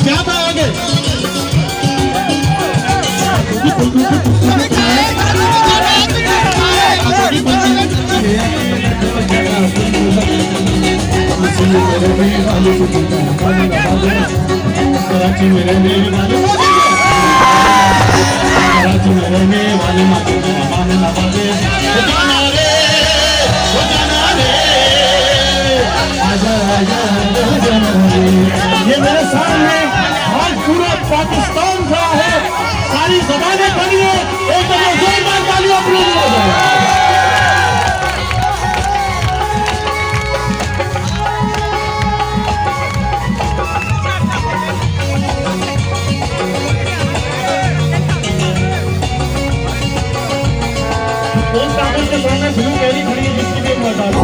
क्या था आगे कराची में रहने वाले कराची में रहने वाले मान नवाजे जाना रे आजा आजा जाना रे। ये मेरे सामने आज पूरा पाकिस्तान खड़ा है, सारी ज़बानें खड़ी है, एक जगह जोरदार तालियां अपने लिए हो जाए। के सामने फिल्म कैरी खड़ी है जिसकी भी बता दो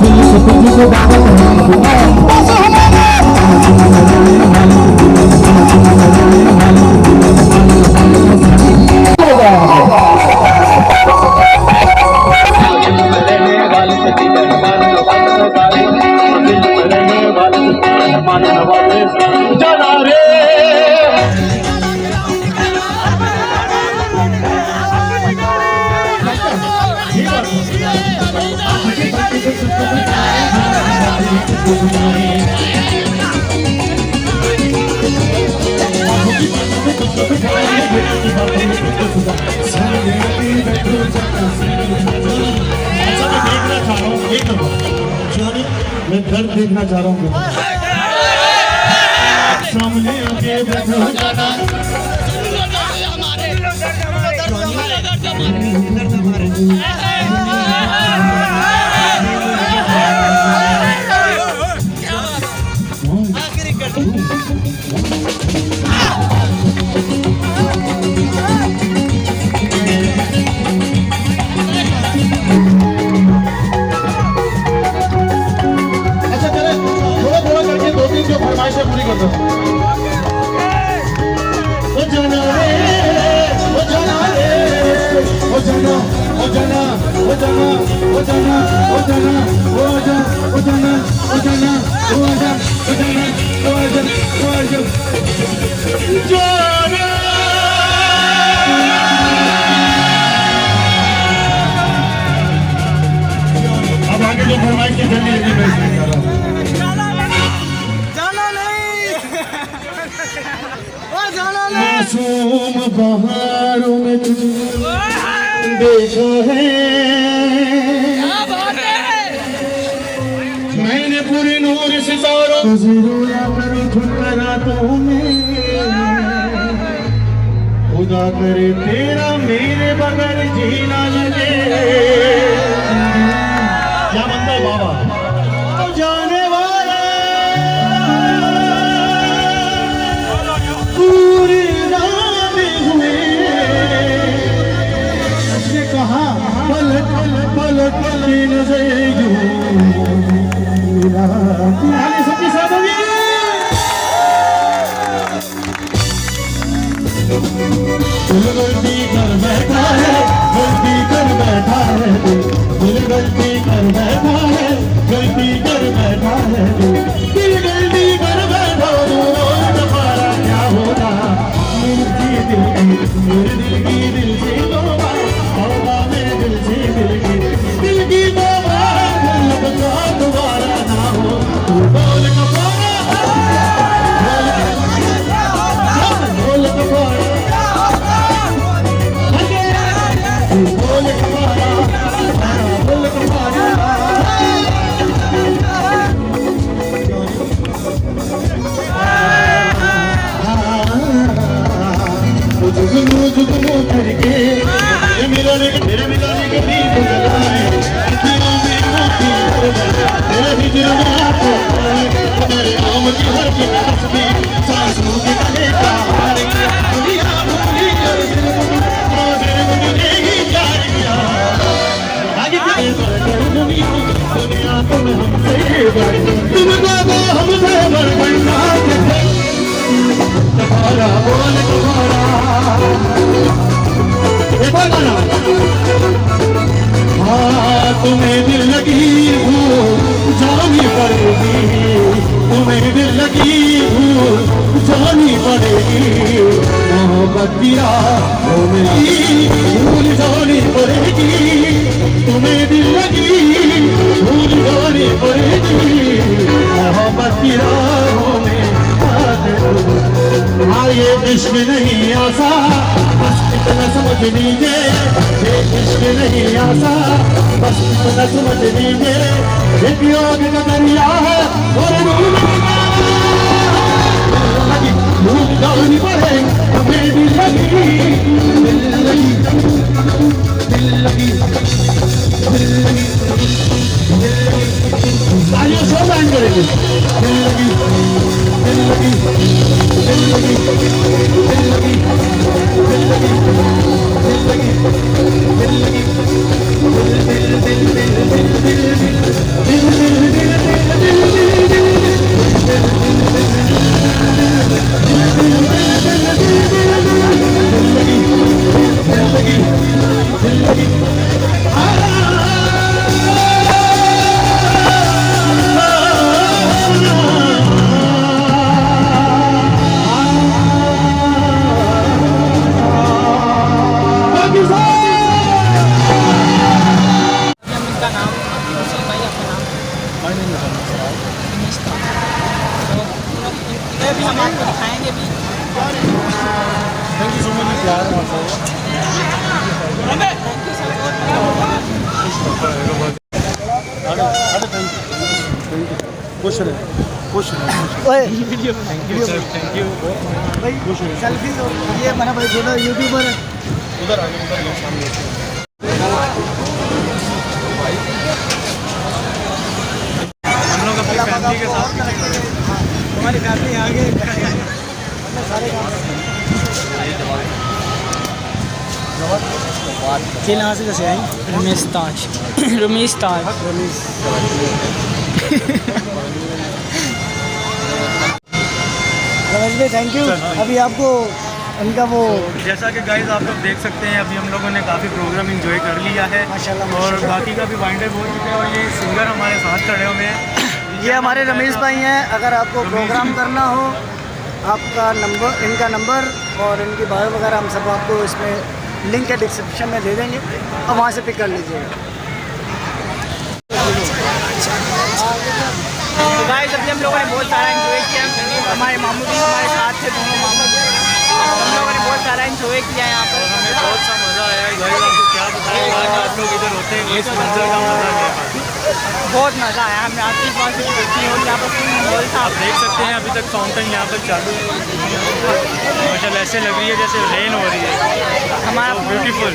मैं घर देखना चाह रहा हूँ सामने आके बैठो जाना फरमाइशें पूरी कर दो। ओ जाना रे ओ जाना रे ओ जाना ओ जाना ओ जाना ओ जाना ओ जाना ओ आजा ओ जाना ओ जाना ओ आजा ओ जाना ओ आजा ओ आजा जाना। अब आगे जो फरमाइश की जल्दी जल्दी मैं कर रहा हूँ। मासूम बहारों में देखा है मैंने पूरे नूर सितारों रोया करो रातों में खुदा करे तेरा मेरे बगैर जीना लगे। क्या बनता है बाबा तो जाने सबकी साथ होगी गलती कर बैठा है गलती कर बैठा है दिल गलती कर बैठा है गलती कर बैठा है दिल गलती कर बैठा तुम्हारा क्या होगा मेरे दिल की दिल से होगा मेरे दिल से दिल की दोबारा ना हो तू बोल कपारा बोल कपारा तू बोल कपारा बोल कपारा मुझको करके मेरे मिलाने के भी तो जलाए तेरे हिजरा को तेरे नाम की हर की तस्वीर सांसों के गले का हार दुनिया भूली कर मुझे ही प्यार किया आगे दुनिया तुम हमसे बड़े तुम बाबा हमसे बड़ना तुम्हारा बोल तुम्हारा हाँ तुम्हें दिल लगी हो जानी पड़ेगी तुम्हें तुम्हें दिल लगी भूल जानी पड़ेगी, मोहब्बत की राहों में भूल जानी पड़ेगी, तुम्हें दिल लगी भूल जानी पड़ेगी, मोहब्बत की राहों में। हाँ ये इश्क नहीं आसा, बस इतना समझ लीजिए, ये इश्क नहीं आसा, बस इतना समझ लीजिए, एक योग का दरिया है और भूल जानी पड़े, हमें दिल लगी, दिल लगी, दिल लगी, दिल लगी, सारियों सो बैंड करेंगे, दिल लगी, दिल लगी, दिल लगी, दिल लगी, दिल लगी, दिल लगी, दिल लगी, अभी हम आपको दिखाएंगे भी। थैंक यू सो मच प्यार खुश रहे, खुश रहे। Thank you sir, thank you भाई। सेल्फी ये मैंने भाई छोटा यूट्यूबर है, उधर आगे, उधर सामने। हम लोग अपनी फैमिली के साथ हमारी फैमिली आगे सारे खेल यहाँ से कैसे आई? रमेश ताज, रमेश ताज, रमेश भाई थैंक यू। अभी आपको इनका वो जैसा कि गाइस आप लोग देख सकते हैं, अभी हम लोगों ने काफ़ी प्रोग्राम एंजॉय कर लिया है माशाल्लाह, और बाकी का भी वाइंड अप हो चुके हैं और ये सिंगर हमारे साथ खड़े हुए हैं। ये हमारे रमेश भाई हैं। अगर आपको प्रोग्राम करना हो, आपका नंबर, इनका नंबर और इनकी बायो वगैरह हम सब आपको इसमें लिंक के डिस्क्रिप्शन में दे देंगे और वहाँ से पिक कर लीजिएगा। तो गाइस अभी हम लोगों ने बहुत सारा एंजॉय किया। हमारे मामू भी हमारे साथ थे, दोनों मामू। हम लोगों ने बहुत सारा एंजॉय किया यहाँ पर। हमें बहुत सा मज़ा आया है गाइस, आपको क्या बताएं, आप लोग इधर होते हैं इस मंजर का मज़ा लिया, बहुत मज़ा आया। हमने आपकी बात देखी और यहाँ पर माहौल था, आप देख सकते हैं। अभी तक फाउंटेन यहाँ पर चालू है, माशाल्लाह ऐसे लग रही है जैसे रेन हो रही है, हमारा ब्यूटीफुल।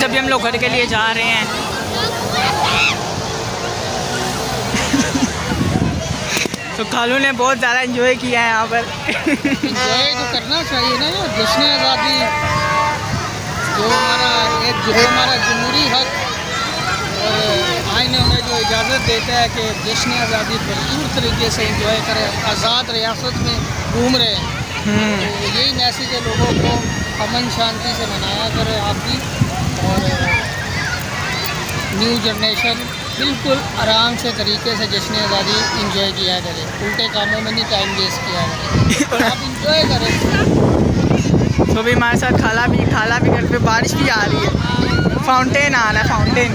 जब हम लोग घर के लिए जा रहे हैं तो खालू ने बहुत ज़्यादा एंजॉय किया है यहाँ पर। एंजॉय तो करना चाहिए ना यार, जश्न आज़ादी जो हमारा जमहूरी हक और आइन हमें जो इजाज़त देता है कि जश्न आज़ादी भरपूर तरीके से एंजॉय करें, आज़ाद रियासत में घूम रहे हैं। तो यही मैसेज है लोगों को, अमन शांति से मनाया करें आप भी, और न्यू जनरेशन बिल्कुल आराम से तरीके से जश्न आज़ादी इंजॉय किया करें, उल्टे कामों में नहीं टाइम वेस्ट किया करें, आप इंजॉय करें। तो भी हमारे साथ खाला भी घर पे बारिश भी आ रही है, फाउंटेन आ रहा है, फाउंटेन।